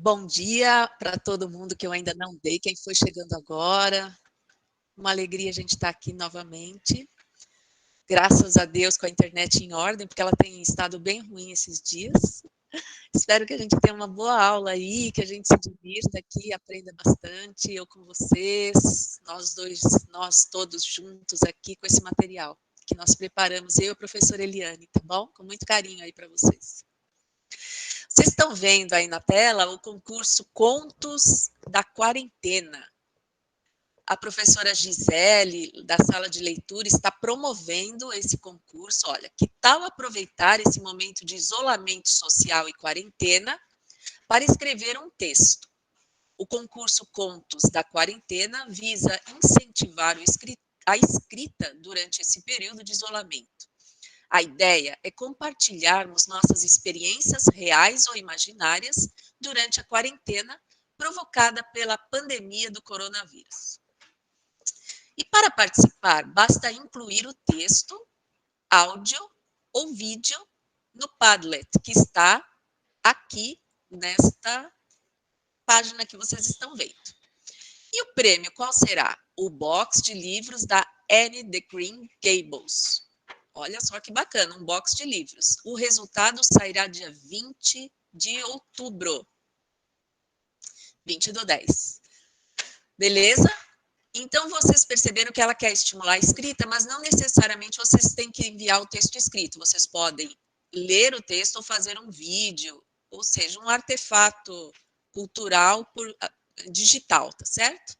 Bom dia para todo mundo que eu ainda não dei, quem foi chegando agora. Uma alegria a gente estar aqui novamente. Graças a Deus com a internet em ordem, porque ela tem estado bem ruim esses dias. Espero que a gente tenha uma boa aula aí, que a gente se divirta aqui, aprenda bastante, eu com vocês, nós todos juntos aqui com esse material que nós preparamos, eu e a professora Eliane, tá bom? Com muito carinho aí para vocês. Vocês estão vendo aí na tela o concurso Contos da Quarentena. A professora Gisele, da sala de leitura, está promovendo esse concurso. Olha, que tal aproveitar esse momento de isolamento social e quarentena para escrever um texto? O concurso Contos da Quarentena visa incentivar a escrita durante esse período de isolamento. A ideia é compartilharmos nossas experiências reais ou imaginárias durante a quarentena provocada pela pandemia do coronavírus. E para participar, basta incluir o texto, áudio ou vídeo no Padlet, que está aqui nesta página que vocês estão vendo. E o prêmio qual será? O box de livros da Anne de Green Gables. Olha só que bacana, um box de livros. O resultado sairá dia 20 de outubro. 20/10. Beleza? Então, vocês perceberam que ela quer estimular a escrita, mas não necessariamente vocês têm que enviar o texto escrito. Vocês podem ler o texto ou fazer um vídeo, ou seja, um artefato cultural digital, tá certo?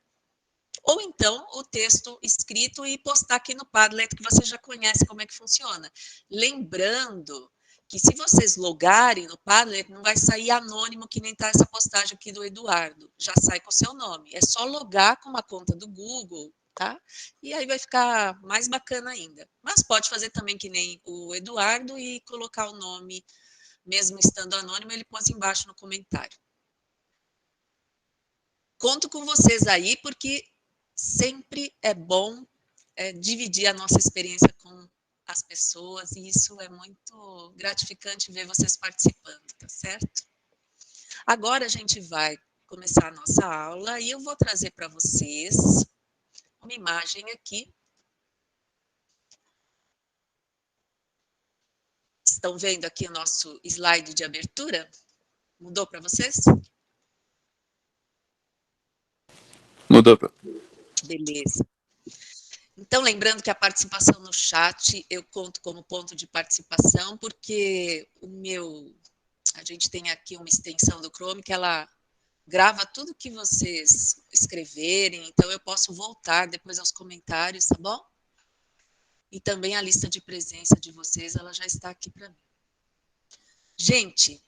Ou então o texto escrito e postar aqui no Padlet, que você já conhece como é que funciona. Lembrando que se vocês logarem no Padlet, não vai sair anônimo que nem está essa postagem aqui do Eduardo. Já sai com o seu nome. É só logar com uma conta do Google, tá? E aí vai ficar mais bacana ainda. Mas pode fazer também que nem o Eduardo e colocar o nome, mesmo estando anônimo, ele pôs embaixo no comentário. Conto com vocês aí, porque sempre é bom dividir a nossa experiência com as pessoas, e isso é muito gratificante ver vocês participando, tá certo? Agora a gente vai começar a nossa aula e eu vou trazer para vocês uma imagem aqui. Estão vendo aqui o nosso slide de abertura? Mudou para vocês? Mudou. Beleza. Então, lembrando que a participação no chat eu conto como ponto de participação, porque a gente tem aqui uma extensão do Chrome que ela grava tudo que vocês escreverem, então eu posso voltar depois aos comentários, tá bom? E também a lista de presença de vocês, ela já está aqui para mim. Gente,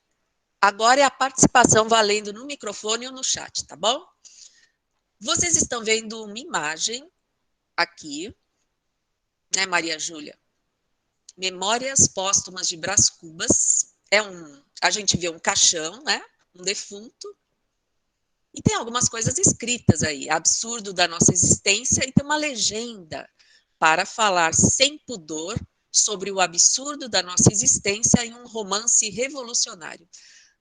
agora é a participação valendo no microfone ou no chat, tá bom? Vocês estão vendo uma imagem aqui, né, Maria Júlia? Memórias Póstumas de Brás Cubas. A gente vê um caixão, né? Um defunto. E tem algumas coisas escritas aí. Absurdo da nossa existência. E tem uma legenda para falar sem pudor sobre o absurdo da nossa existência em um romance revolucionário.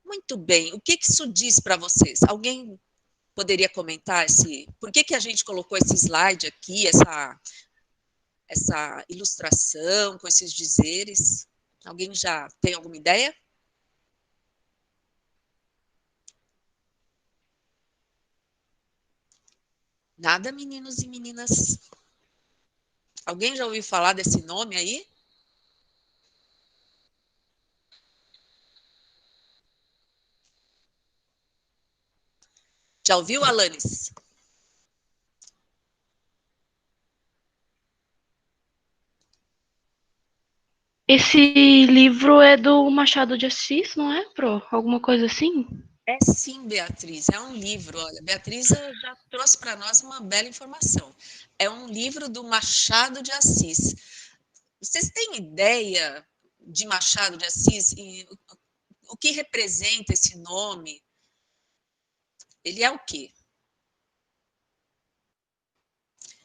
Muito bem. O que isso diz para vocês? Alguém poderia comentar por que a gente colocou esse slide aqui, essa ilustração com esses dizeres? Alguém já tem alguma ideia? Nada, meninos e meninas? Alguém já ouviu falar desse nome aí? Já ouviu, Alanis? Esse livro é do Machado de Assis, não é, Pro? Alguma coisa assim? É sim, Beatriz, é um livro. Olha, Beatriz já trouxe para nós uma bela informação. É um livro do Machado de Assis. Vocês têm ideia de Machado de Assis e o que representa esse nome? Ele é o quê?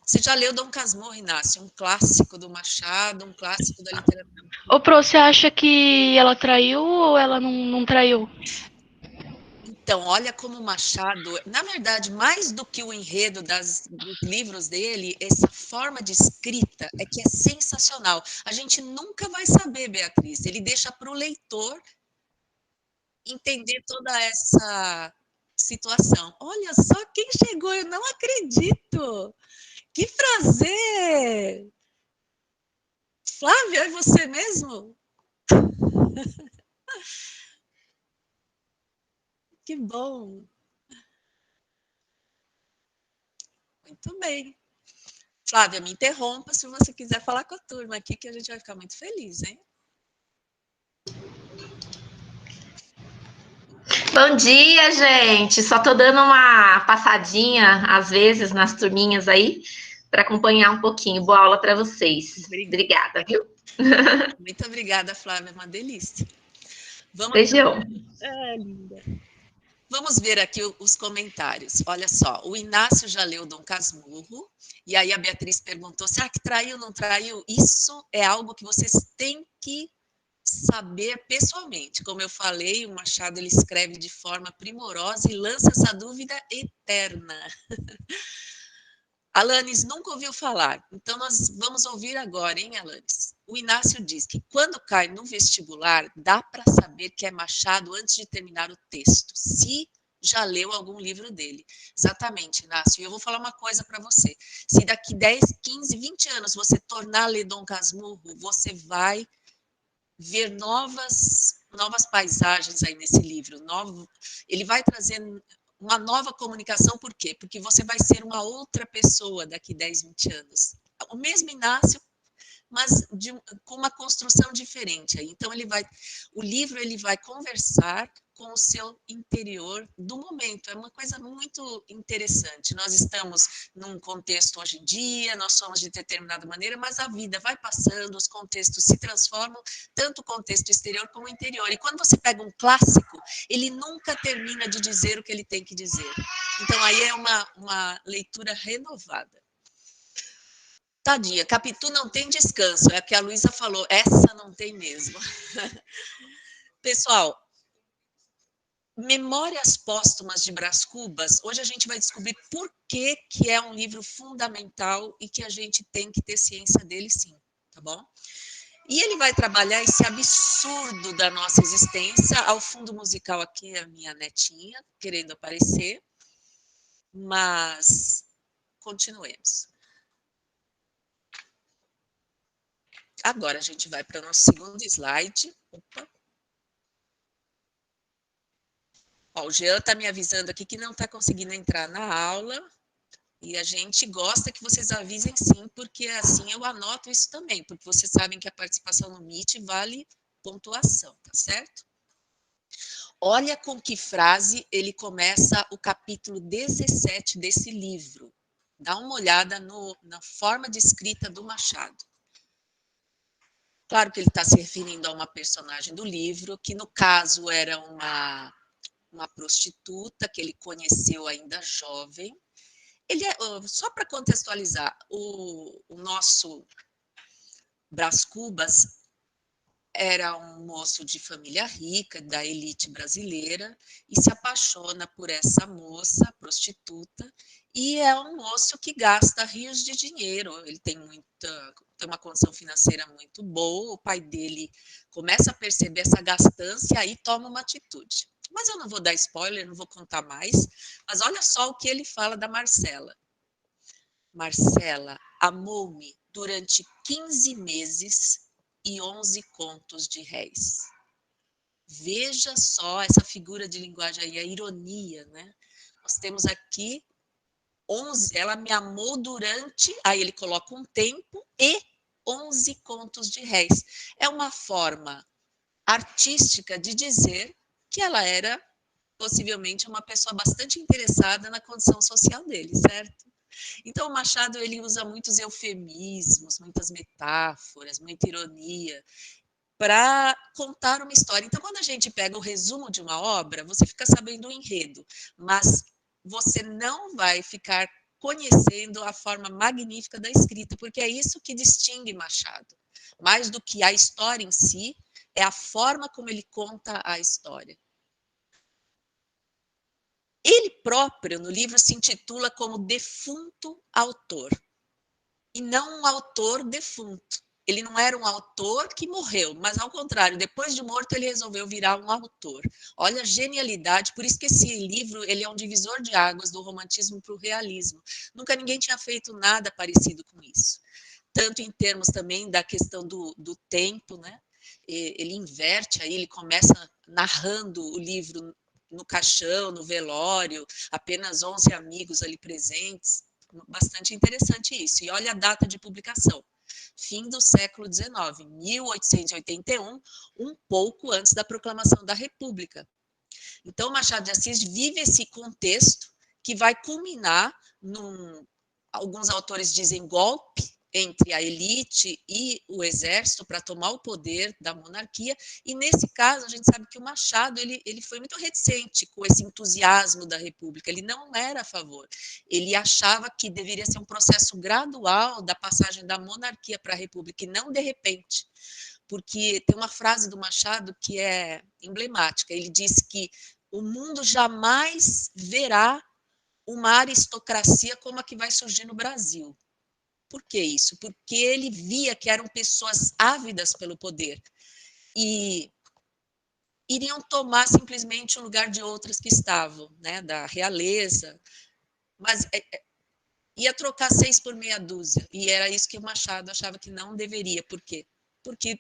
Você já leu Dom Casmurro, Inácio? Um clássico do Machado, um clássico da literatura. Ô, Pro, você acha que ela traiu ou ela não traiu? Então, olha como o Machado, na verdade, mais do que o enredo dos livros dele, essa forma de escrita é que é sensacional. A gente nunca vai saber, Beatriz. Ele deixa para o leitor entender toda essa situação. Olha só quem chegou, eu não acredito. Que prazer! Flávia, é você mesmo? Que bom. Muito bem. Flávia, me interrompa se você quiser falar com a turma aqui, que a gente vai ficar muito feliz, hein? Bom dia, gente. Só tô dando uma passadinha, às vezes, nas turminhas aí, para acompanhar um pouquinho. Boa aula para vocês. Obrigada, viu? Muito obrigada, Flávia. É uma delícia. Beijão. Linda. Vamos ver aqui os comentários. Olha só, o Inácio já leu Dom Casmurro, e aí a Beatriz perguntou, será que traiu ou não traiu? Isso é algo que vocês têm que saber pessoalmente. Como eu falei, o Machado ele escreve de forma primorosa e lança essa dúvida eterna. Alanis nunca ouviu falar, então nós vamos ouvir agora, hein, Alanis? O Inácio diz que quando cai no vestibular, dá para saber que é Machado antes de terminar o texto, se já leu algum livro dele. Exatamente, Inácio. E eu vou falar uma coisa para você. Se daqui 10, 15, 20 anos você tornar a ler Dom Casmurro, você vai ver novas paisagens aí nesse livro. Ele vai trazer uma nova comunicação, por quê? Porque você vai ser uma outra pessoa daqui 10, 20 anos. O mesmo Inácio, mas com uma construção diferente. Então, o livro ele vai conversar com o seu interior do momento. É uma coisa muito interessante. Nós estamos num contexto hoje em dia, nós somos de determinada maneira, mas a vida vai passando, os contextos se transformam, tanto o contexto exterior como o interior. E quando você pega um clássico, ele nunca termina de dizer o que ele tem que dizer. Então, aí é uma leitura renovada. Tadinha, Capitu não tem descanso, é o que a Luísa falou, essa não tem mesmo. Pessoal, Memórias Póstumas de Brás Cubas, hoje a gente vai descobrir por que é um livro fundamental e que a gente tem que ter ciência dele sim, tá bom? E ele vai trabalhar esse absurdo da nossa existência, ao fundo musical aqui a minha netinha, querendo aparecer, mas continuemos. Agora a gente vai para o nosso segundo slide. Opa. Ó, o Jean está me avisando aqui que não está conseguindo entrar na aula. E a gente gosta que vocês avisem sim, porque assim eu anoto isso também, porque vocês sabem que a participação no Meet vale pontuação, tá certo? Olha com que frase ele começa o capítulo 17 desse livro. Dá uma olhada na forma de escrita do Machado. Claro que ele está se referindo a uma personagem do livro, que no caso era uma prostituta que ele conheceu ainda jovem. Ele só para contextualizar, o nosso Brás Cubas era um moço de família rica, da elite brasileira, e se apaixona por essa moça prostituta, e é um moço que gasta rios de dinheiro, ele tem uma condição financeira muito boa, o pai dele começa a perceber essa gastança e aí toma uma atitude. Mas eu não vou dar spoiler, não vou contar mais, mas olha só o que ele fala da Marcela. Marcela amou-me durante 15 meses e 11 contos de réis. Veja só essa figura de linguagem aí, a ironia, né? Nós temos aqui 11, ela me amou durante, aí ele coloca um tempo e 11 contos de réis. É uma forma artística de dizer que ela era possivelmente uma pessoa bastante interessada na condição social dele, certo? Então, o Machado ele usa muitos eufemismos, muitas metáforas, muita ironia para contar uma história. Então, quando a gente pega o resumo de uma obra, você fica sabendo o enredo, mas você não vai ficar conhecendo a forma magnífica da escrita, porque é isso que distingue Machado. Mais do que a história em si, é a forma como ele conta a história. próprio, no livro, se intitula como defunto autor, e não um autor defunto. Ele não era um autor que morreu, mas, ao contrário, depois de morto, ele resolveu virar um autor. Olha a genialidade, por isso que esse livro ele é um divisor de águas do romantismo para o realismo. Nunca ninguém tinha feito nada parecido com isso. Tanto em termos também da questão do tempo, né? Ele inverte aí, ele começa narrando o livro no caixão, no velório, apenas 11 amigos ali presentes. Bastante interessante isso. E olha a data de publicação. Fim do século XIX, 1881, um pouco antes da proclamação da República. Então, Machado de Assis vive esse contexto que vai culminar alguns autores dizem golpe, entre a elite e o exército para tomar o poder da monarquia, e nesse caso a gente sabe que o Machado ele foi muito reticente com esse entusiasmo da República, ele não era a favor, ele achava que deveria ser um processo gradual da passagem da monarquia para a República, e não de repente, porque tem uma frase do Machado que é emblemática, ele diz que o mundo jamais verá uma aristocracia como a que vai surgir no Brasil. Por que isso? Porque ele via que eram pessoas ávidas pelo poder e iriam tomar simplesmente o lugar de outras que estavam, né, da realeza, mas ia trocar 6 por meia dúzia, e era isso que o Machado achava que não deveria. Por quê? Porque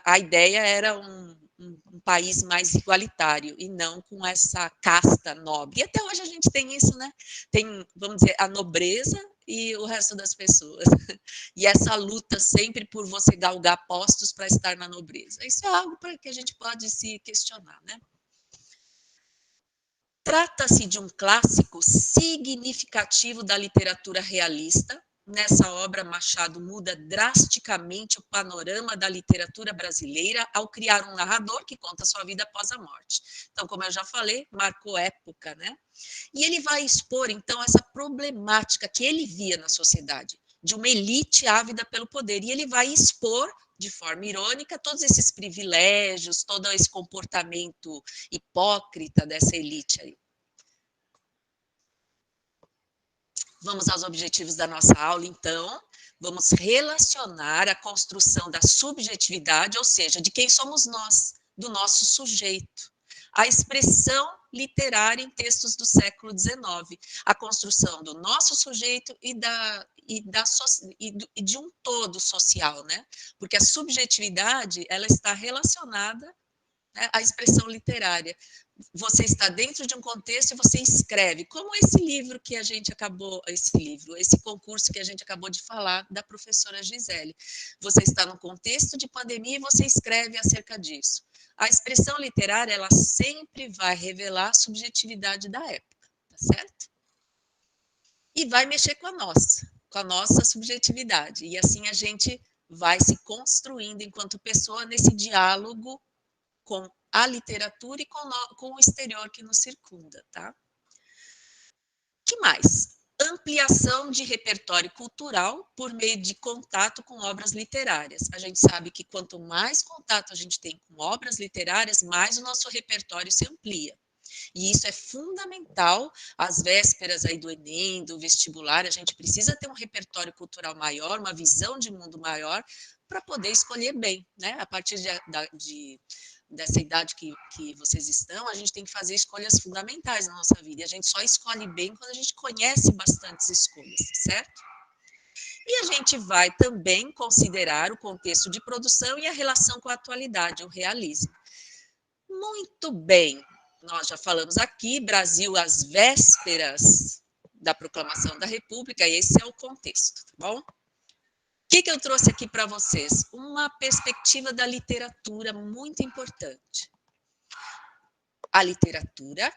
a ideia era um país mais igualitário e não com essa casta nobre. E até hoje a gente tem isso, né? Tem, vamos dizer, a nobreza e o resto das pessoas. E essa luta sempre por você galgar postos para estar na nobreza. Isso é algo para que a gente pode se questionar, né? Trata-se de um clássico significativo da literatura realista. Nessa obra, Machado muda drasticamente o panorama da literatura brasileira ao criar um narrador que conta sua vida após a morte. Então, como eu já falei, marcou época, né? E ele vai expor, então, essa problemática que ele via na sociedade, de uma elite ávida pelo poder, e ele vai expor, de forma irônica, todos esses privilégios, todo esse comportamento hipócrita dessa elite aí. Vamos aos objetivos da nossa aula, então. Vamos relacionar a construção da subjetividade, ou seja, de quem somos nós, do nosso sujeito, a expressão literária em textos do século XIX, a construção do nosso sujeito e de um todo social, né? Porque a subjetividade ela está relacionada, né, à expressão literária. Você está dentro de um contexto e você escreve, como esse livro que a gente acabou, esse concurso que a gente acabou de falar da professora Gisele. Você está num contexto de pandemia e você escreve acerca disso. A expressão literária, ela sempre vai revelar a subjetividade da época, tá certo? E vai mexer com a nossa subjetividade. E assim a gente vai se construindo enquanto pessoa nesse diálogo com a literatura e com o exterior que nos circunda, tá? Que mais? Ampliação de repertório cultural por meio de contato com obras literárias. A gente sabe que quanto mais contato a gente tem com obras literárias, mais o nosso repertório se amplia. E isso é fundamental, às vésperas aí do Enem, do vestibular, a gente precisa ter um repertório cultural maior, uma visão de mundo maior, para poder escolher bem, né? A partir dessa idade que vocês estão, a gente tem que fazer escolhas fundamentais na nossa vida, e a gente só escolhe bem quando a gente conhece bastantes escolhas, certo? E a gente vai também considerar o contexto de produção e a relação com a atualidade, o realismo. Muito bem, nós já falamos aqui, Brasil às vésperas da proclamação da República, e esse é o contexto, tá bom? O que eu trouxe aqui para vocês? Uma perspectiva da literatura muito importante. A literatura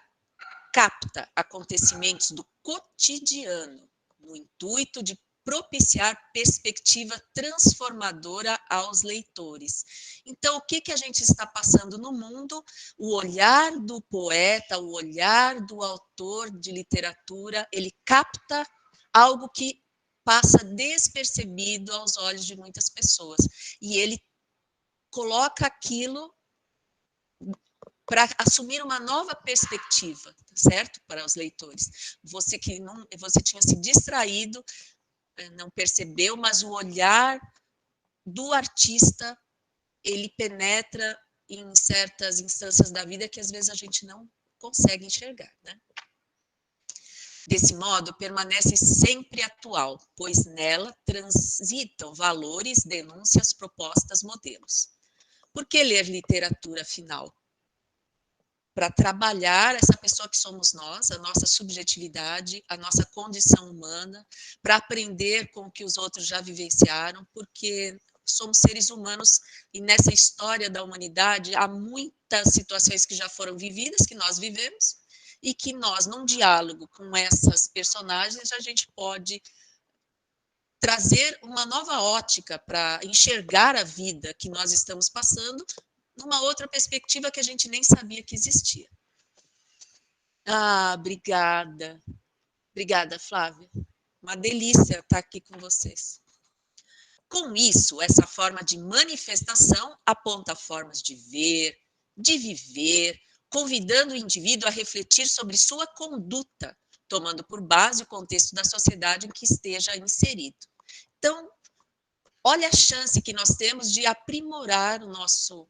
capta acontecimentos do cotidiano, no intuito de propiciar perspectiva transformadora aos leitores. Então, o que a gente está passando no mundo? O olhar do poeta, o olhar do autor de literatura, ele capta algo que passa despercebido aos olhos de muitas pessoas. E ele coloca aquilo para assumir uma nova perspectiva, certo? Para os leitores. Você tinha se distraído, não percebeu, mas o olhar do artista, ele penetra em certas instâncias da vida que às vezes a gente não consegue enxergar, né? Desse modo, permanece sempre atual, pois nela transitam valores, denúncias, propostas, modelos. Por que ler literatura, afinal? Para trabalhar essa pessoa que somos nós, a nossa subjetividade, a nossa condição humana, para aprender com o que os outros já vivenciaram, porque somos seres humanos e nessa história da humanidade há muitas situações que já foram vividas, que nós vivemos, e que nós, num diálogo com essas personagens, a gente pode trazer uma nova ótica para enxergar a vida que nós estamos passando numa outra perspectiva que a gente nem sabia que existia. Ah, obrigada. Obrigada, Flávia. Uma delícia estar aqui com vocês. Com isso, essa forma de manifestação aponta formas de ver, de viver, convidando o indivíduo a refletir sobre sua conduta, tomando por base o contexto da sociedade em que esteja inserido. Então, olha a chance que nós temos de aprimorar o nosso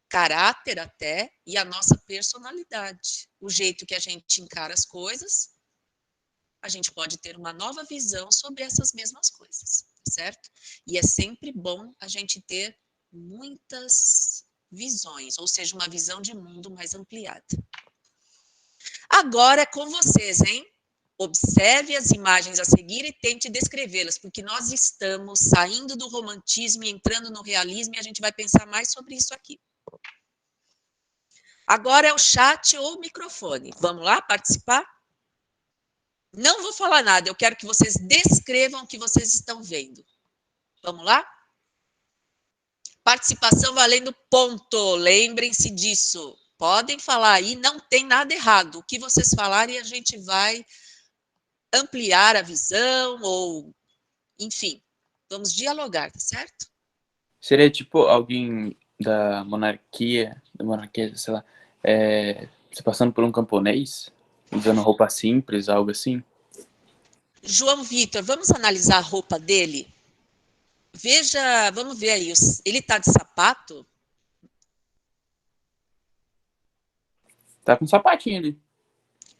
caráter até e a nossa personalidade. O jeito que a gente encara as coisas, a gente pode ter uma nova visão sobre essas mesmas coisas, certo? E é sempre bom a gente ter muitas visões, ou seja, uma visão de mundo mais ampliada. Agora é com vocês, hein? Observe as imagens a seguir e tente descrevê-las, porque nós estamos saindo do romantismo e entrando no realismo e a gente vai pensar mais sobre isso aqui. Agora é o chat ou o microfone. Vamos lá participar? Não vou falar nada, eu quero que vocês descrevam o que vocês estão vendo. Vamos lá? Participação valendo ponto, lembrem-se disso. Podem falar aí, não tem nada errado. O que vocês falarem, a gente vai ampliar a visão ou, enfim, vamos dialogar, tá certo? Seria tipo alguém da monarquia, sei lá, se passando por um camponês, usando roupa simples, algo assim? João Vitor, vamos analisar a roupa dele? Veja, vamos ver aí, ele tá de sapato? Tá com um sapatinho ali.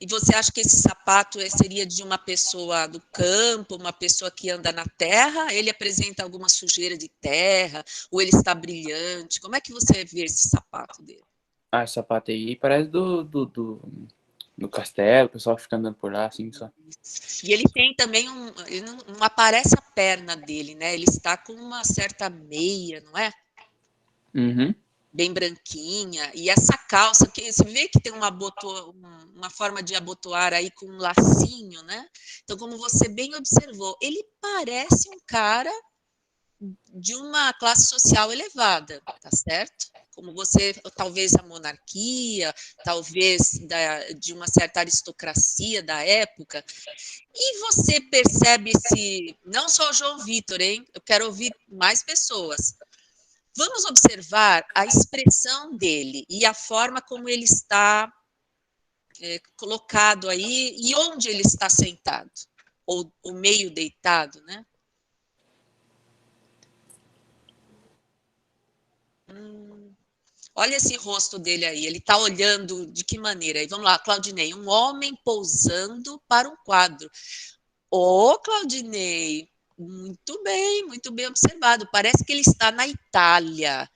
E você acha que esse sapato seria de uma pessoa do campo, uma pessoa que anda na terra? Ele apresenta alguma sujeira de terra? Ou ele está brilhante? Como é que você vê esse sapato dele? Ah, esse sapato aí parece do castelo, o pessoal fica andando por lá, assim, só. E ele tem também ele não aparece a perna dele, né? Ele está com uma certa meia, não é? Uhum. Bem branquinha, e essa calça, que você vê que tem uma forma de abotoar aí com um lacinho, né? Então, como você bem observou, ele parece um cara de uma classe social elevada, tá certo? Como você, talvez a monarquia, talvez de uma certa aristocracia da época, e você percebe não só o João Vitor, hein? Eu quero ouvir mais pessoas. Vamos observar a expressão dele e a forma como ele está colocado aí e onde ele está sentado, ou meio deitado, né? Olha esse rosto dele aí, ele está olhando de que maneira? Aí, vamos lá, Claudinei, um homem pousando para um quadro. Ô, Claudinei, muito bem observado. Parece que ele está na Itália,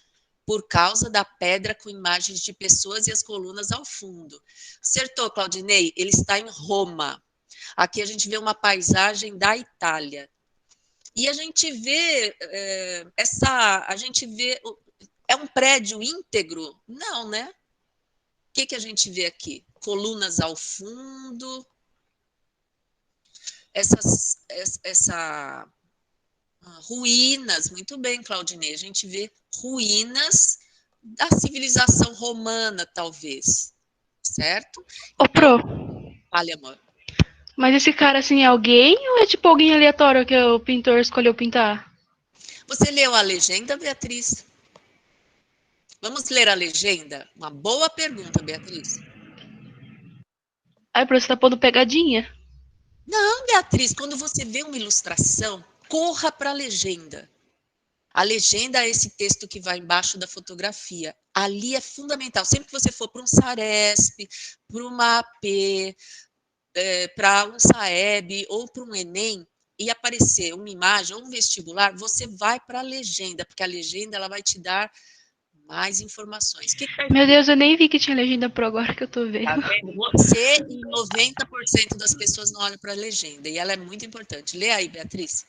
por causa da pedra com imagens de pessoas e as colunas ao fundo. Acertou, Claudinei, ele está em Roma. Aqui a gente vê uma paisagem da Itália. E a gente vê é um prédio íntegro? Não, né? O que a gente vê aqui? Colunas ao fundo. Ruínas, muito bem, Claudinei. A gente vê ruínas da civilização romana, talvez. Certo? Ô, Pro, Fale, amor. mas esse cara, assim, é alguém ou é tipo alguém aleatório que o pintor escolheu pintar? Você leu a legenda, Beatriz? Vamos ler a legenda? Uma boa pergunta, Beatriz. Ai, você tá pondo pegadinha? Não, Beatriz, quando você vê uma ilustração, corra para a legenda. A legenda é esse texto que vai embaixo da fotografia. Ali é fundamental. Sempre que você for para um Saresp, para uma AP, para um Saeb ou para um Enem, e aparecer uma imagem ou um vestibular, você vai para a legenda, porque a legenda ela vai te dar mais informações. Meu Deus, eu nem vi que tinha legenda pro agora que eu tô vendo. Tá vendo? Você e 90% das pessoas não olham para a legenda, e ela é muito importante. Lê aí, Beatriz.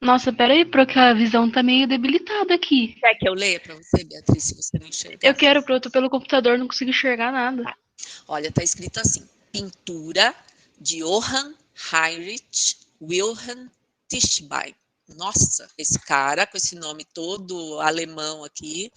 Nossa, peraí, porque a visão tá meio debilitada aqui. Quer que eu leia para você, Beatriz, se você não enxergar? Eu quero, porque eu tô pelo computador, não consigo enxergar nada. Olha, está escrito assim: pintura de Johann Heinrich Wilhelm Tischbein. Nossa, esse cara com esse nome todo alemão aqui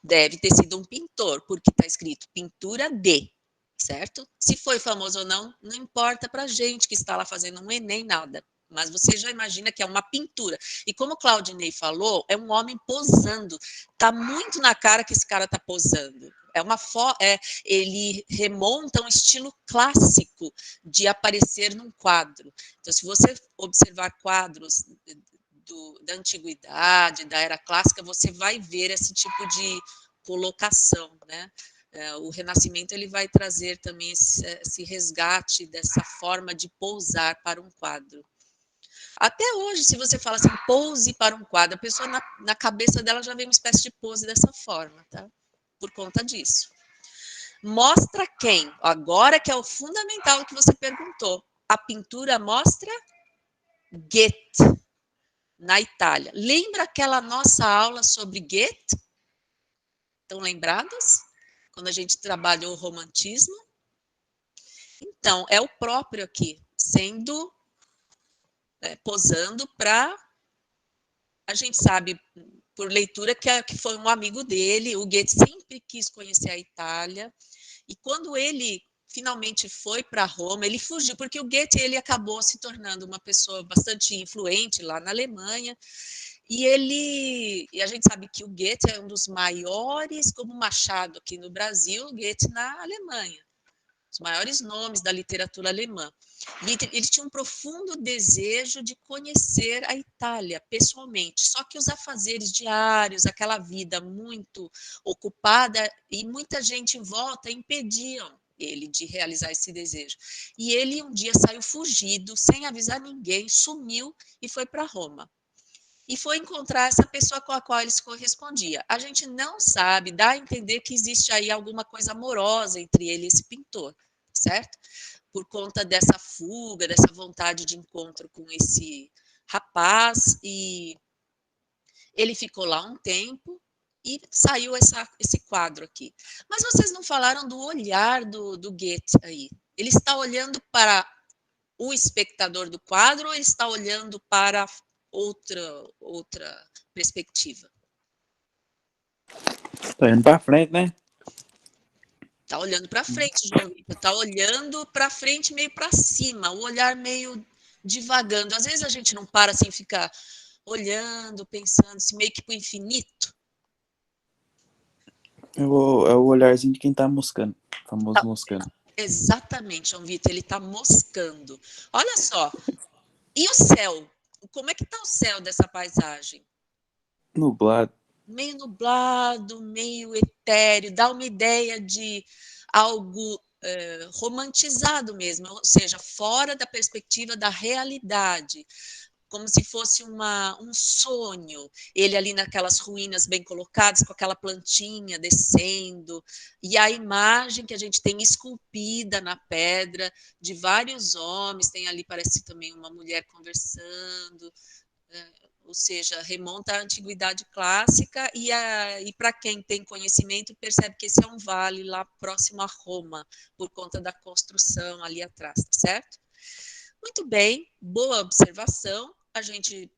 deve ter sido um pintor, porque está escrito pintura de, certo? Se foi famoso ou não, não importa para a gente que está lá fazendo um Enem, nada. Mas você já imagina que é uma pintura. E como o Claudinei falou, é um homem posando. Está muito na cara que esse cara está posando. Ele remonta um estilo clássico de aparecer num quadro. Então, se você observar quadros da antiguidade, da era clássica, você vai ver esse tipo de colocação, né? O Renascimento ele vai trazer também esse resgate dessa forma de pousar para um quadro. Até hoje, se você fala assim, pose para um quadro, a pessoa na cabeça dela já vem uma espécie de pose dessa forma, tá? Por conta disso. Mostra quem? Agora que é o fundamental que você perguntou. A pintura mostra Goethe, na Itália. Lembra aquela nossa aula sobre Goethe? Estão lembradas? Quando a gente trabalhou o romantismo? Então, é o próprio aqui, sendo, posando para, a gente sabe por leitura que foi um amigo dele, o Goethe sempre quis conhecer a Itália, e quando ele finalmente foi para Roma, ele fugiu, porque o Goethe ele acabou se tornando uma pessoa bastante influente lá na Alemanha, e a gente sabe que o Goethe é um dos maiores, como Machado aqui no Brasil, o Goethe na Alemanha, os maiores nomes da literatura alemã. E ele tinha um profundo desejo de conhecer a Itália pessoalmente, só que os afazeres diários, aquela vida muito ocupada e muita gente em volta impediam ele de realizar esse desejo. E ele um dia saiu fugido, sem avisar ninguém, sumiu e foi para Roma. E foi encontrar essa pessoa com a qual ele se correspondia. A gente não sabe, dá a entender que existe aí alguma coisa amorosa entre ele e esse pintor, certo? Por conta dessa fuga, dessa vontade de encontro com esse rapaz, e ele ficou lá um tempo e saiu esse quadro aqui. Mas vocês não falaram do olhar do Goethe aí. Ele está olhando para o espectador do quadro ou ele está olhando para outra perspectiva? Tô indo pra frente, né? Está olhando para frente, João Vitor. Está olhando para frente, meio para cima, o olhar meio divagando. Às vezes a gente não para assim, fica olhando, pensando, assim, meio que para o infinito. É o olharzinho de quem tá moscando. Famoso moscando. Exatamente, João Vitor, ele está moscando. Olha só. E o céu? Como é que está o céu dessa paisagem? Nublado. Meio nublado, meio etéreo, dá uma ideia de algo romantizado mesmo, ou seja, fora da perspectiva da realidade, como se fosse um sonho, ele ali naquelas ruínas bem colocadas, com aquela plantinha descendo, e a imagem que a gente tem esculpida na pedra, de vários homens, tem ali, parece também uma mulher conversando, ou seja, remonta à antiguidade clássica e para quem tem conhecimento percebe que esse é um vale lá próximo a Roma, por conta da construção ali atrás, certo? Muito bem, boa observação. A gente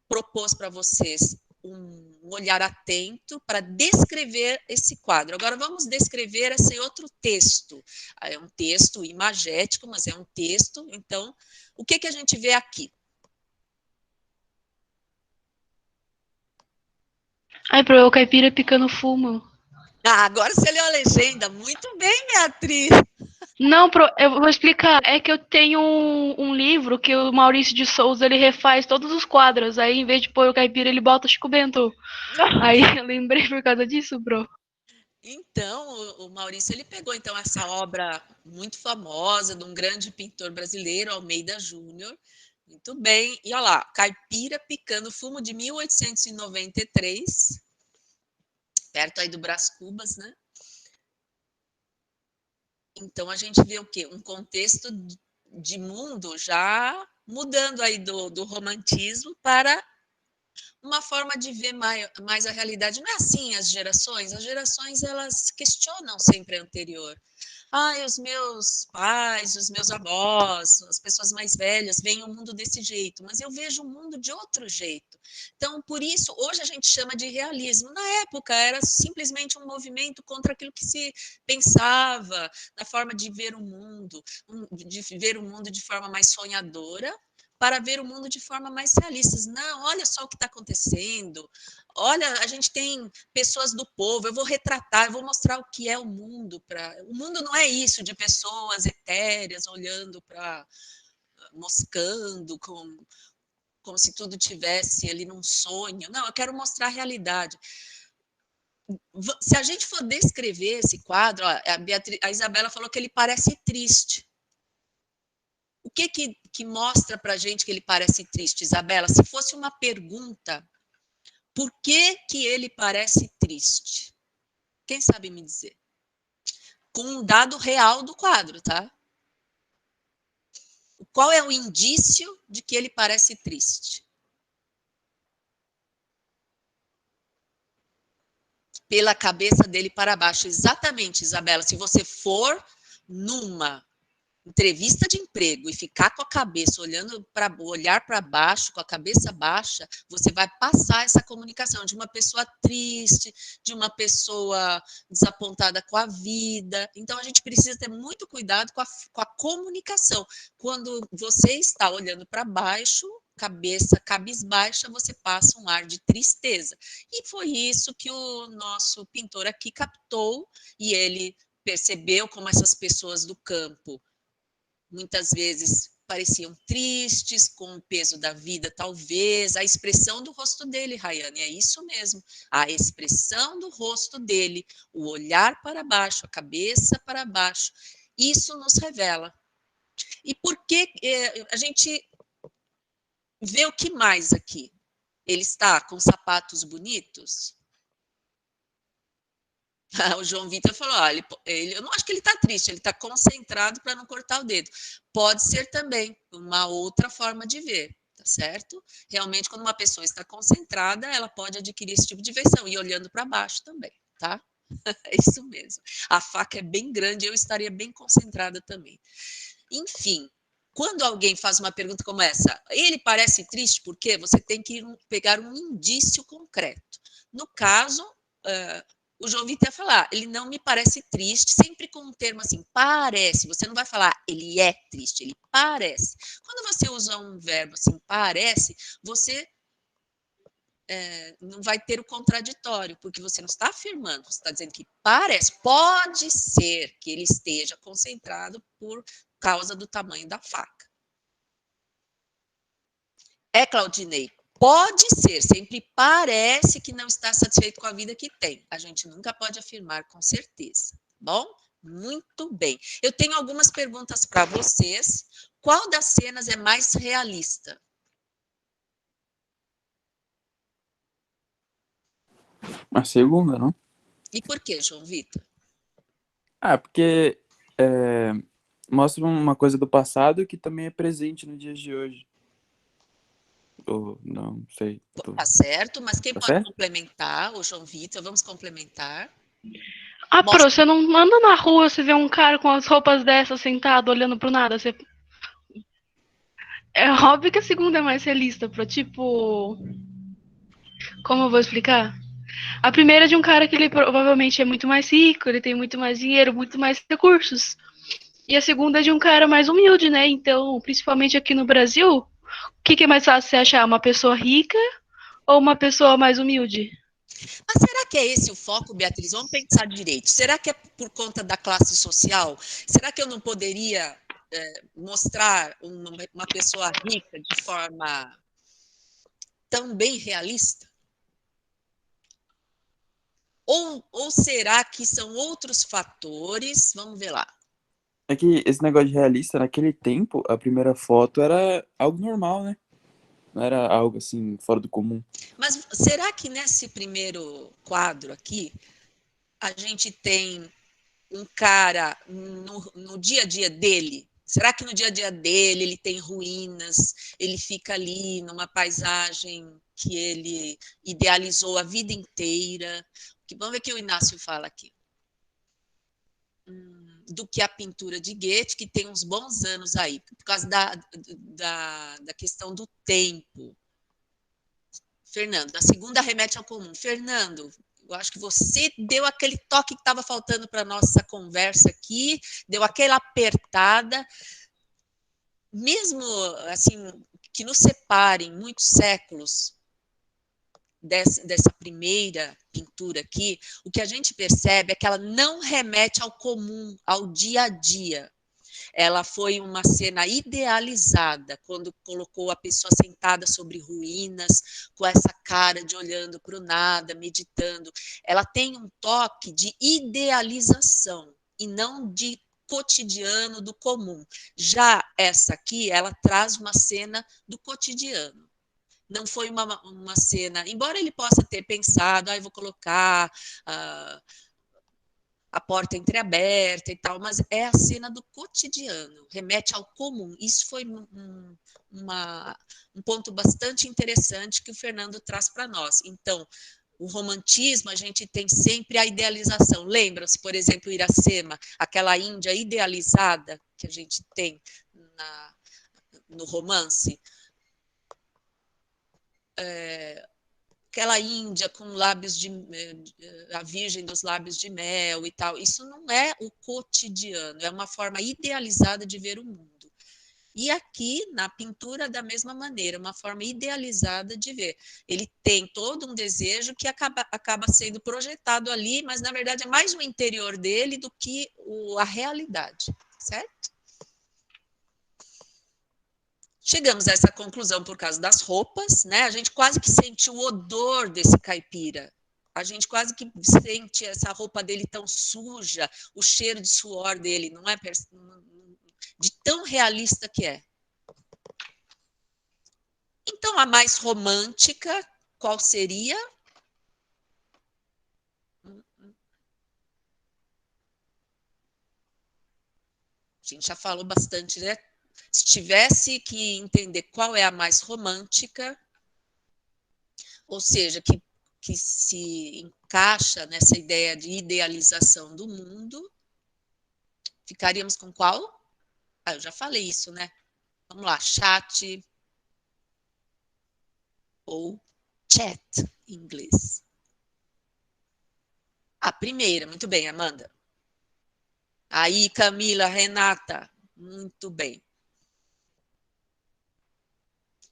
propôs para vocês um olhar atento para descrever esse quadro. Agora vamos descrever esse outro texto. É um texto imagético, mas é um texto. Então, o que a gente vê aqui? Ai, pro, o caipira picando fumo. Ah, agora você leu a legenda. Muito bem, Beatriz. Não, pro, eu vou explicar. É que eu tenho um livro que o Maurício de Souza, ele refaz todos os quadros. Aí, em vez de pôr o caipira, ele bota o Chico Bento. Aí, eu lembrei por causa disso, bro. Então, o Maurício, ele pegou então essa obra muito famosa de um grande pintor brasileiro, Almeida Júnior. Muito bem. E olha lá, Caipira Picando Fumo, de 1893, perto aí do Brás Cubas, né? Então, a gente vê o quê? Um contexto de mundo já mudando aí do romantismo para uma forma de ver mais a realidade. Não é assim as gerações elas questionam sempre a anterior. Ah, os meus pais, os meus avós, as pessoas mais velhas veem o mundo desse jeito, mas eu vejo o mundo de outro jeito. Então, por isso, hoje a gente chama de realismo. Na época, era simplesmente um movimento contra aquilo que se pensava, na forma de ver o mundo, de forma mais sonhadora, para ver o mundo de forma mais realista. Não, olha só o que está acontecendo. Olha, a gente tem pessoas do povo, eu vou retratar, eu vou mostrar o que é o mundo. O mundo não é isso de pessoas etéreas olhando para, moscando, como se tudo tivesse ali num sonho. Não, eu quero mostrar a realidade. Se a gente for descrever esse quadro, ó, a Isabela falou que ele parece triste. O que mostra para a gente que ele parece triste, Isabela? Se fosse uma pergunta, por que ele parece triste? Quem sabe me dizer? Com um dado real do quadro, tá? Qual é o indício de que ele parece triste? Pela cabeça dele para baixo. Exatamente, Isabela. Se você for numa entrevista de emprego e ficar com a cabeça olhar para baixo, com a cabeça baixa, você vai passar essa comunicação de uma pessoa triste, de uma pessoa desapontada com a vida. Então, a gente precisa ter muito cuidado com a comunicação. Quando você está olhando para baixo, cabeça cabisbaixa, você passa um ar de tristeza. E foi isso que o nosso pintor aqui captou, e ele percebeu como essas pessoas do campo muitas vezes pareciam tristes, com o peso da vida, talvez. A expressão do rosto dele, Rayane, é isso mesmo. A expressão do rosto dele, o olhar para baixo, a cabeça para baixo, isso nos revela. E por que a gente vê o que mais aqui? Ele está com sapatos bonitos? O João Vitor falou, olha, eu não acho que ele está triste, ele está concentrado para não cortar o dedo. Pode ser também uma outra forma de ver, tá certo? Realmente, quando uma pessoa está concentrada, ela pode adquirir esse tipo de versão, e olhando para baixo também, tá? É isso mesmo. A faca é bem grande, eu estaria bem concentrada também. Enfim, quando alguém faz uma pergunta como essa, ele parece triste porque você tem que pegar um indício concreto. No caso, o João Vitor ia falar, ele não me parece triste, sempre com um termo assim, parece. Você não vai falar, ele é triste, ele parece. Quando você usa um verbo assim, parece, você não vai ter o contraditório, porque você não está afirmando, você está dizendo que parece, pode ser que ele esteja concentrado por causa do tamanho da faca. Claudinei, pode ser, sempre parece que não está satisfeito com a vida que tem. A gente nunca pode afirmar com certeza, bom? Muito bem. Eu tenho algumas perguntas para vocês. Qual das cenas é mais realista? A segunda, não? E por que, João Vitor? Porque mostra uma coisa do passado que também é presente no dia de hoje. Ou não sei. Tá certo, mas quem Tá pode certo? complementar? O João Vitor, vamos complementar. Pro, você não anda na rua, você vê um cara com as roupas dessas sentado, olhando pro nada, você... É óbvio que a segunda é mais realista, pro, tipo... Como eu vou explicar? A primeira é de um cara que ele provavelmente é muito mais rico, ele tem muito mais dinheiro, muito mais recursos. E a segunda é de um cara mais humilde, né? Então, principalmente aqui no Brasil, o que é mais fácil você achar? Uma pessoa rica ou uma pessoa mais humilde? Mas será que é esse o foco, Beatriz? Vamos pensar direito. Será que é por conta da classe social? Será que eu não poderia mostrar uma pessoa rica de forma também realista? Ou será que são outros fatores? Vamos ver lá. É que esse negócio de realista, naquele tempo, a primeira foto era algo normal, né? Não era algo assim, fora do comum. Mas será que nesse primeiro quadro aqui, a gente tem um cara no dia a dia dele? Será que no dia a dia dele ele tem ruínas, ele fica ali numa paisagem que ele idealizou a vida inteira? Vamos ver o que o Inácio fala aqui. Do que a pintura de Goethe, que tem uns bons anos aí, por causa da questão do tempo. Fernando, a segunda remete ao comum. Fernando, eu acho que você deu aquele toque que estava faltando para a nossa conversa aqui, deu aquela apertada. Mesmo assim, que nos separem muitos séculos dessa primeira pintura aqui, o que a gente percebe é que ela não remete ao comum, ao dia a dia. Ela foi uma cena idealizada, quando colocou a pessoa sentada sobre ruínas, com essa cara de olhando para o nada, meditando. Ela tem um toque de idealização e não de cotidiano do comum. Já essa aqui, ela traz uma cena do cotidiano. Não foi uma cena, embora ele possa ter pensado, vou colocar a porta entreaberta e tal, mas é a cena do cotidiano, remete ao comum. Isso foi um ponto bastante interessante que o Fernando traz para nós. Então, o romantismo, a gente tem sempre a idealização. Lembram-se, por exemplo, Iracema, aquela Índia idealizada que a gente tem no romance? Aquela Índia com lábios a virgem dos lábios de mel e tal, isso não é o cotidiano, é uma forma idealizada de ver o mundo. E aqui, na pintura, da mesma maneira, uma forma idealizada de ver. Ele tem todo um desejo que acaba sendo projetado ali, mas, na verdade, é mais o interior dele do que a realidade, certo? Chegamos a essa conclusão por causa das roupas, né? A gente quase que sente o odor desse caipira. A gente quase que sente essa roupa dele tão suja, o cheiro de suor dele, não é? De tão realista que é. Então, a mais romântica, qual seria? A gente já falou bastante, né? Se tivesse que entender qual é a mais romântica, ou seja, que se encaixa nessa ideia de idealização do mundo, ficaríamos com qual? Eu já falei isso, né? Vamos lá, chat ou chat em inglês. A primeira, muito bem, Amanda. Aí, Camila, Renata, muito bem.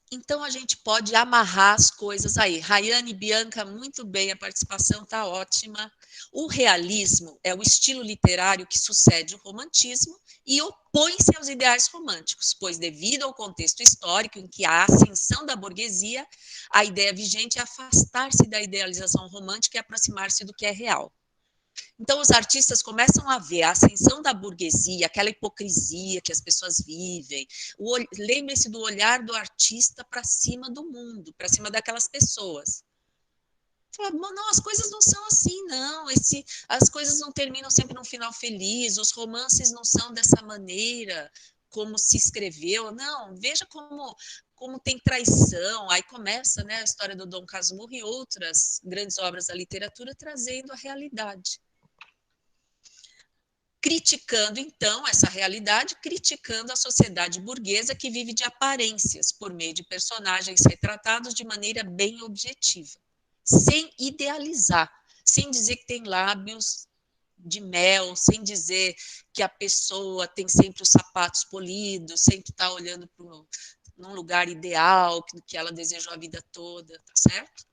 Então, a gente pode amarrar as coisas aí. Rayane, Bianca, muito bem, a participação está ótima. O realismo é o estilo literário que sucede o romantismo e opõe-se aos ideais românticos, pois, devido ao contexto histórico em que há a ascensão da burguesia, a ideia vigente é afastar-se da idealização romântica e aproximar-se do que é real. Então, os artistas começam a ver a ascensão da burguesia, aquela hipocrisia que as pessoas vivem. Lembre-se do olhar do artista para cima do mundo, para cima daquelas pessoas. Não, as coisas não são assim, não. As coisas não terminam sempre num final feliz, os romances não são dessa maneira, como se escreveu. Não, veja como tem traição. Aí começa, né, a história do Dom Casmurro e outras grandes obras da literatura trazendo a realidade. Criticando, então, essa realidade, criticando a sociedade burguesa que vive de aparências, por meio de personagens retratados de maneira bem objetiva, sem idealizar, sem dizer que tem lábios de mel, sem dizer que a pessoa tem sempre os sapatos polidos, sempre está olhando para num lugar ideal, que ela desejou a vida toda, tá certo?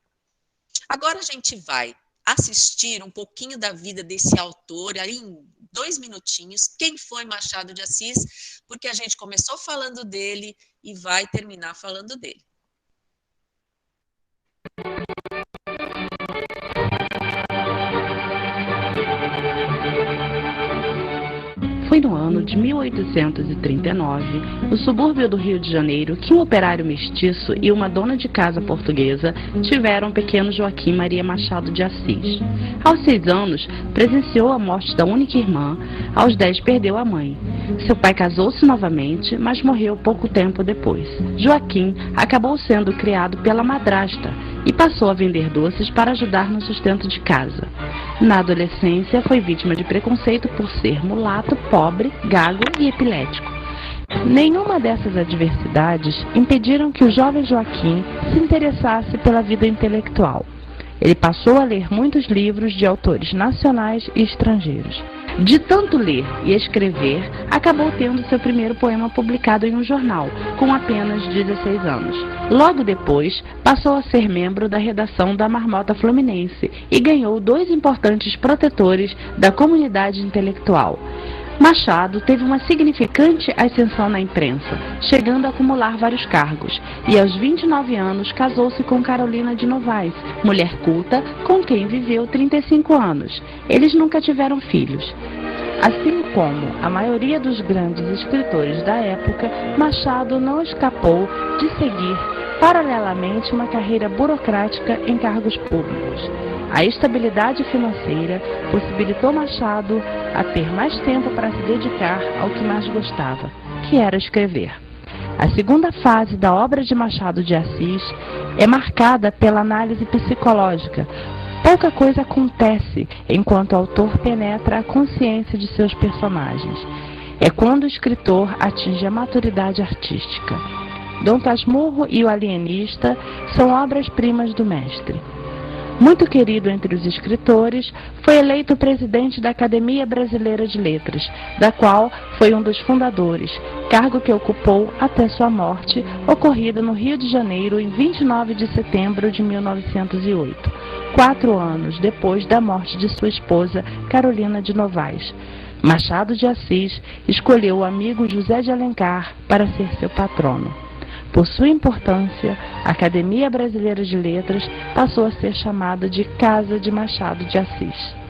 Agora a gente vai assistir um pouquinho da vida desse autor, aí em 2 minutinhos, quem foi Machado de Assis, porque a gente começou falando dele e vai terminar falando dele. Foi no ano de 1839, no subúrbio do Rio de Janeiro, que um operário mestiço e uma dona de casa portuguesa tiveram o pequeno Joaquim Maria Machado de Assis. Aos 6 anos, presenciou a morte da única irmã, aos 10 perdeu a mãe. Seu pai casou-se novamente, mas morreu pouco tempo depois. Joaquim acabou sendo criado pela madrasta e passou a vender doces para ajudar no sustento de casa. Na adolescência, foi vítima de preconceito por ser mulato, pobre, gago e epilético. Nenhuma dessas adversidades impediram que o jovem Joaquim se interessasse pela vida intelectual. Ele passou a ler muitos livros de autores nacionais e estrangeiros. De tanto ler e escrever, acabou tendo seu primeiro poema publicado em um jornal, com apenas 16 anos. Logo depois, passou a ser membro da redação da Marmota Fluminense e ganhou 2 importantes protetores da comunidade intelectual. Machado teve uma significante ascensão na imprensa, chegando a acumular vários cargos, e aos 29 anos casou-se com Carolina de Novaes, mulher culta com quem viveu 35 anos. Eles nunca tiveram filhos. Assim como a maioria dos grandes escritores da época, Machado não escapou de seguir paralelamente uma carreira burocrática em cargos públicos. A estabilidade financeira possibilitou Machado a ter mais tempo para se dedicar ao que mais gostava, que era escrever. A segunda fase da obra de Machado de Assis é marcada pela análise psicológica. Pouca coisa acontece enquanto o autor penetra a consciência de seus personagens. É quando o escritor atinge a maturidade artística. Dom Casmurro e o Alienista são obras-primas do mestre. Muito querido entre os escritores, foi eleito presidente da Academia Brasileira de Letras, da qual foi um dos fundadores, cargo que ocupou até sua morte, ocorrida no Rio de Janeiro em 29 de setembro de 1908, 4 anos depois da morte de sua esposa, Carolina de Novaes. Machado de Assis escolheu o amigo José de Alencar para ser seu patrono. Por sua importância, a Academia Brasileira de Letras passou a ser chamada de Casa de Machado de Assis.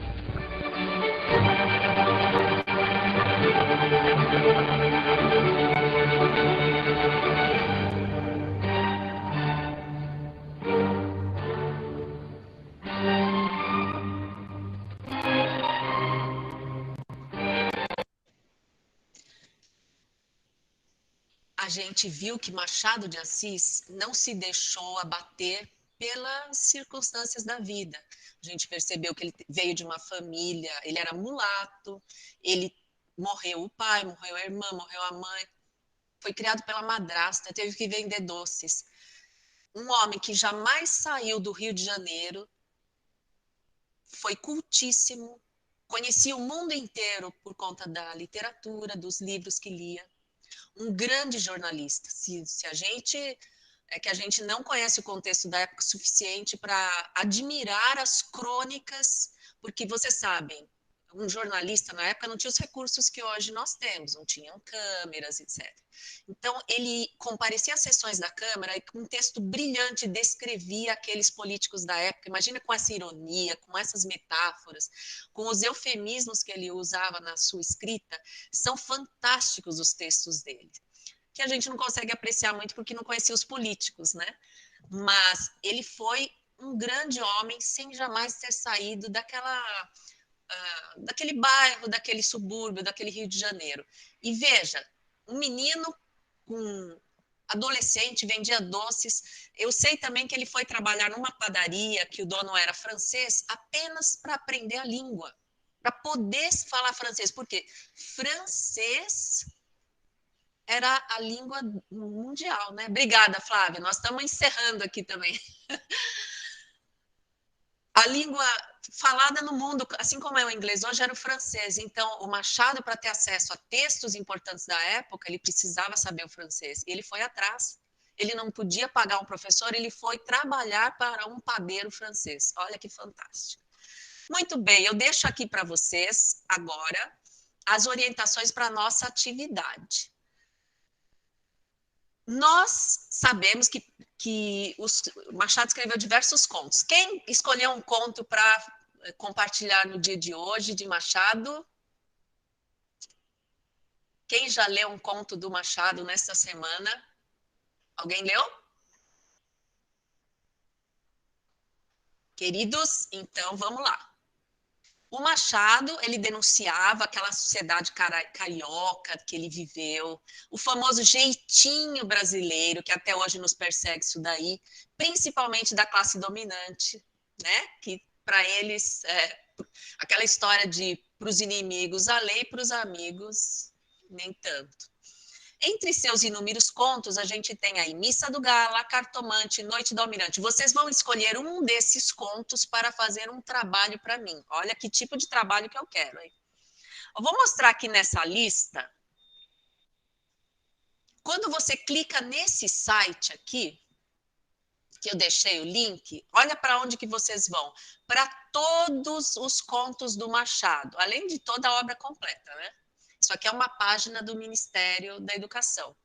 A gente viu que Machado de Assis não se deixou abater pelas circunstâncias da vida. A gente percebeu que ele veio de uma família, ele era mulato, ele morreu o pai, morreu a irmã, morreu a mãe, foi criado pela madrasta, teve que vender doces. Um homem que jamais saiu do Rio de Janeiro, foi cultíssimo, conhecia o mundo inteiro por conta da literatura, dos livros que lia. Um grande jornalista. Se a gente é que a gente não conhece o contexto da época suficiente para admirar as crônicas, porque vocês sabem, um jornalista na época não tinha os recursos que hoje nós temos, não tinham câmeras, etc. Então, ele comparecia às sessões da Câmara e com um texto brilhante descrevia aqueles políticos da época. Imagina com essa ironia, com essas metáforas, com os eufemismos que ele usava na sua escrita, são fantásticos os textos dele, que a gente não consegue apreciar muito porque não conhecia os políticos, né? Mas ele foi um grande homem sem jamais ter saído daquele bairro, daquele subúrbio, daquele Rio de Janeiro. E veja, um menino adolescente, vendia doces. Eu sei também que ele foi trabalhar numa padaria, que o dono era francês, apenas para aprender a língua, para poder falar francês, porque francês era a língua mundial, né? Obrigada, Flávia. Nós estamos encerrando aqui também. A língua falada no mundo, assim como é o inglês hoje, era o francês. Então, o Machado, para ter acesso a textos importantes da época, ele precisava saber o francês. E ele foi atrás. ele não podia pagar um professor, ele foi trabalhar para um padeiro francês. Olha que fantástico. Muito bem, eu deixo aqui para vocês agora as orientações para a nossa atividade. Nós sabemos que o Machado escreveu diversos contos. Quem escolheu um conto para compartilhar no dia de hoje de Machado? Quem já leu um conto do Machado nesta semana? Alguém leu? Queridos, então vamos lá. O Machado, ele denunciava aquela sociedade carioca que ele viveu, o famoso jeitinho brasileiro, que até hoje nos persegue isso daí, principalmente da classe dominante, né? Que para eles, aquela história de para os inimigos a lei, para os amigos nem tanto. Entre seus inúmeros contos, a gente tem aí Missa do Galo, A Cartomante, Noite do Almirante. Vocês vão escolher um desses contos para fazer um trabalho para mim. Olha que tipo de trabalho que eu quero, hein? Eu vou mostrar aqui nessa lista. Quando você clica nesse site aqui, que eu deixei o link, olha para onde que vocês vão. Para todos os contos do Machado, além de toda a obra completa, né? Isso aqui é uma página do Ministério da Educação.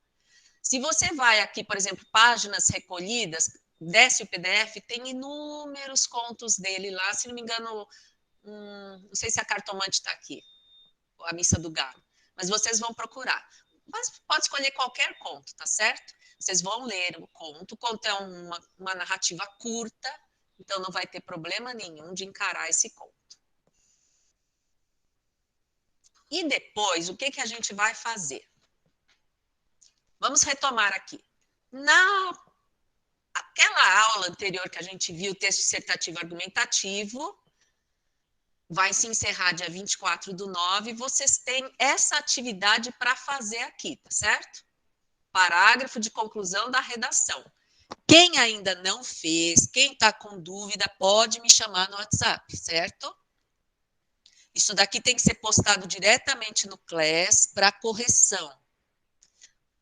Se você vai aqui, por exemplo, páginas recolhidas, desce o PDF, tem inúmeros contos dele lá, se não me engano, não sei se a Cartomante está aqui, a Missa do Galo, mas vocês vão procurar. Mas pode escolher qualquer conto, tá certo? Vocês vão ler o conto é uma narrativa curta, então não vai ter problema nenhum de encarar esse conto. E depois, o que a gente vai fazer? Vamos retomar aqui. Aquela aula anterior que a gente viu, o texto dissertativo argumentativo, vai se encerrar dia 24/9, vocês têm essa atividade para fazer aqui, tá certo? Parágrafo de conclusão da redação. Quem ainda não fez, quem está com dúvida, pode me chamar no WhatsApp, certo? Isso daqui tem que ser postado diretamente no Class para correção.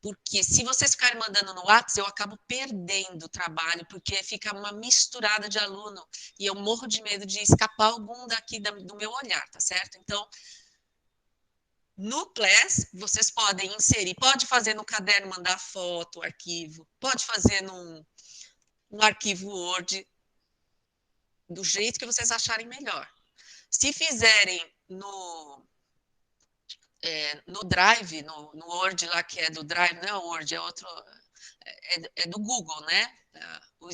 Porque se vocês ficarem mandando no WhatsApp, eu acabo perdendo o trabalho, porque fica uma misturada de aluno, e eu morro de medo de escapar algum daqui do meu olhar, tá certo? Então, no Class, vocês podem inserir, pode fazer no caderno, mandar foto, arquivo, pode fazer num arquivo Word, do jeito que vocês acharem melhor. Se fizerem no Drive, no Word lá, que é do Drive, não é o Word, é outro, é do Google, né?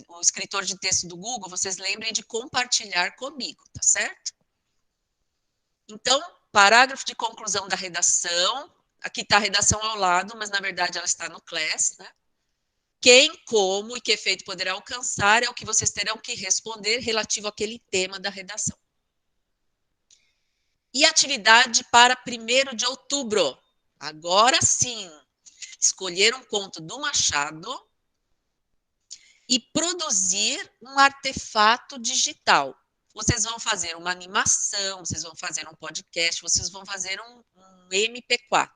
O escritor de texto do Google, vocês lembrem de compartilhar comigo, tá certo? Então, parágrafo de conclusão da redação, aqui está a redação ao lado, mas na verdade ela está no Class, né? Quem, como e que efeito poderá alcançar é o que vocês terão que responder relativo àquele tema da redação. E atividade para 1º de outubro. Agora sim, escolher um conto do Machado e produzir um artefato digital. Vocês vão fazer uma animação, vocês vão fazer um podcast, vocês vão fazer um MP4.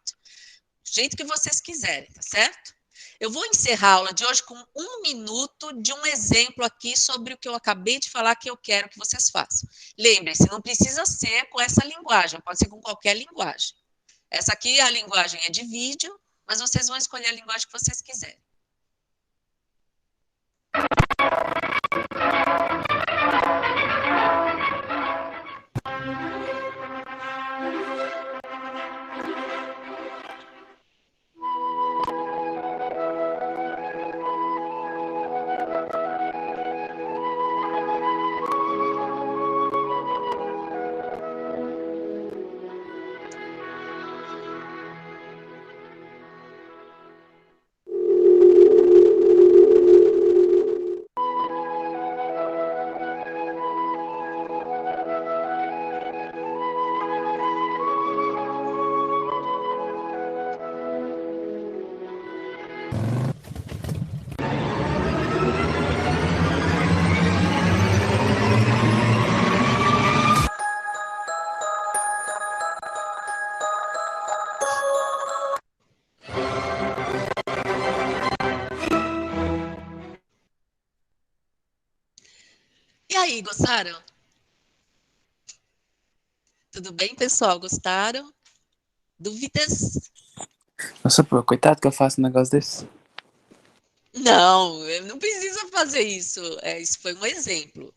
Do jeito que vocês quiserem, tá certo? Eu vou encerrar a aula de hoje com 1 minuto de um exemplo aqui sobre o que eu acabei de falar que eu quero que vocês façam. Lembrem-se, não precisa ser com essa linguagem, pode ser com qualquer linguagem. Essa aqui, a linguagem é de vídeo, mas vocês vão escolher a linguagem que vocês quiserem. aí, gostaram? Tudo bem, pessoal? Gostaram? Dúvidas? Nossa, pô, coitado que eu faço um negócio desse. Não, não precisa fazer isso. Isso foi um exemplo.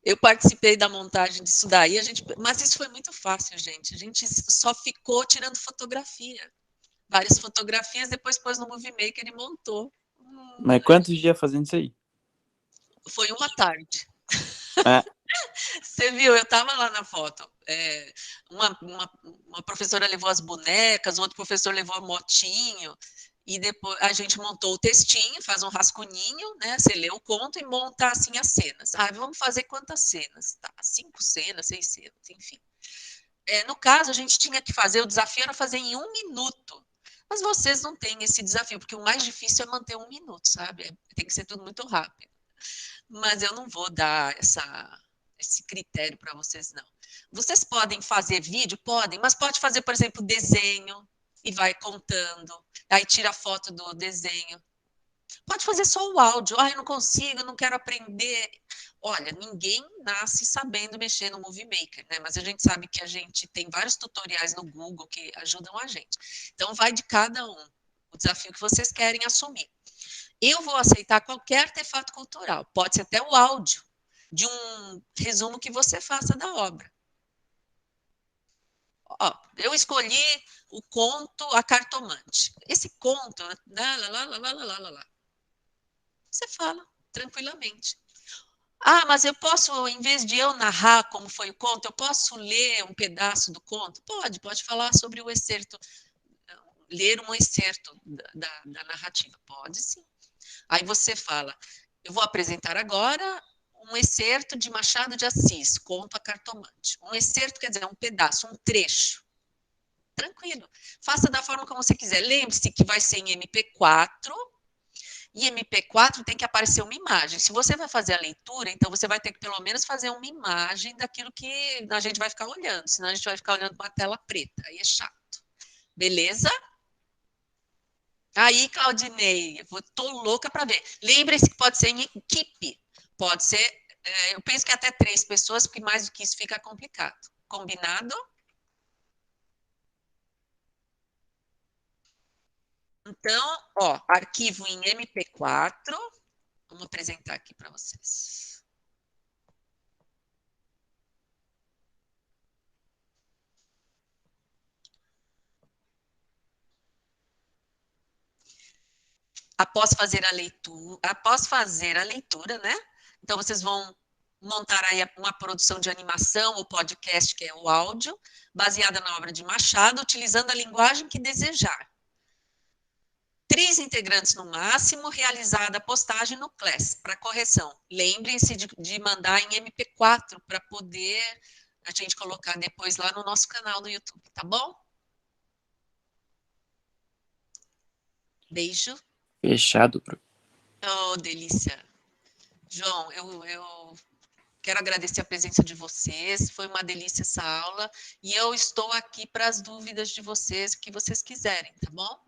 Eu participei da montagem disso daí, mas isso foi muito fácil, gente. A gente só ficou tirando fotografia. Várias fotografias, depois pôs no Movie Maker e montou. Mas quantos dias fazendo isso aí? Foi uma tarde. Ah, Você viu, eu estava lá na foto. Uma professora levou as bonecas, outro professor levou a motinho, e depois a gente montou o textinho, faz um rascunhinho, né? Você lê o conto e monta assim as cenas. Ah, vamos fazer quantas cenas? Tá, 5 cenas, 6 cenas, enfim. No caso, a gente tinha que fazer, o desafio era fazer em 1 minuto. Mas vocês não têm esse desafio, porque o mais difícil é manter 1 minuto, sabe? Tem que ser tudo muito rápido. Mas eu não vou dar esse critério para vocês, não. Vocês podem fazer vídeo? Podem, mas pode fazer, por exemplo, desenho e vai contando. Aí tira a foto do desenho. Pode fazer só o áudio. Ah, eu não consigo, eu não quero aprender. Olha, ninguém nasce sabendo mexer no Movie Maker, né? Mas a gente sabe que a gente tem vários tutoriais no Google que ajudam a gente. Então, vai de cada um. O desafio que vocês querem assumir. Eu vou aceitar qualquer artefato cultural. Pode ser até o áudio de um resumo que você faça da obra. Ó, eu escolhi o conto A Cartomante. Esse conto, você fala tranquilamente. Ah, mas eu posso, em vez de eu narrar como foi o conto, eu posso ler um pedaço do conto? Pode falar sobre o excerto, ler um excerto da narrativa. Pode sim. Aí você fala, eu vou apresentar agora um excerto de Machado de Assis, Conto a Cartomante. Um excerto quer dizer um pedaço, um trecho. Tranquilo. Faça da forma como você quiser. Lembre-se que vai ser em MP4, e MP4 tem que aparecer uma imagem. Se você vai fazer a leitura, então você vai ter que pelo menos fazer uma imagem daquilo que a gente vai ficar olhando, senão a gente vai ficar olhando para uma tela preta, aí é chato. Beleza? Aí, Claudinei, estou louca para ver. Lembre-se que pode ser em equipe. Pode ser, eu penso que até 3 pessoas, porque mais do que isso fica complicado. Combinado? Então, ó, arquivo em MP4. Vamos apresentar aqui para vocês. Após fazer a leitura, né? Então, vocês vão montar aí uma produção de animação ou podcast, que é o áudio, baseada na obra de Machado, utilizando a linguagem que desejar. 3 integrantes no máximo, realizada a postagem no Class, para correção. Lembrem-se de mandar em MP4, para poder a gente colocar depois lá no nosso canal do YouTube, tá bom? Beijo. fechado, bro. Oh, delícia. João, eu quero agradecer a presença de vocês, foi uma delícia essa aula, e eu estou aqui para as dúvidas de vocês, o que vocês quiserem, tá bom?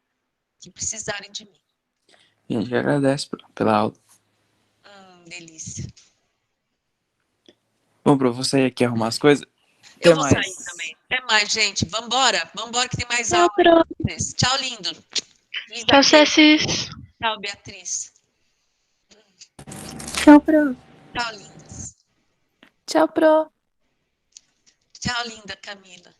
Que precisarem de mim. A gente agradece pela aula. Delícia. Bom, bro, vou sair aqui arrumar as coisas. Eu Até vou mais. sair também. Até mais, gente. Vambora que tem mais Tchau, aula. Pro. Tchau, lindo. Tchau, Cessis. Tchau, Beatriz. Tchau, Pro. Tchau, lindas. Tchau, Pro. Tchau, linda Camila.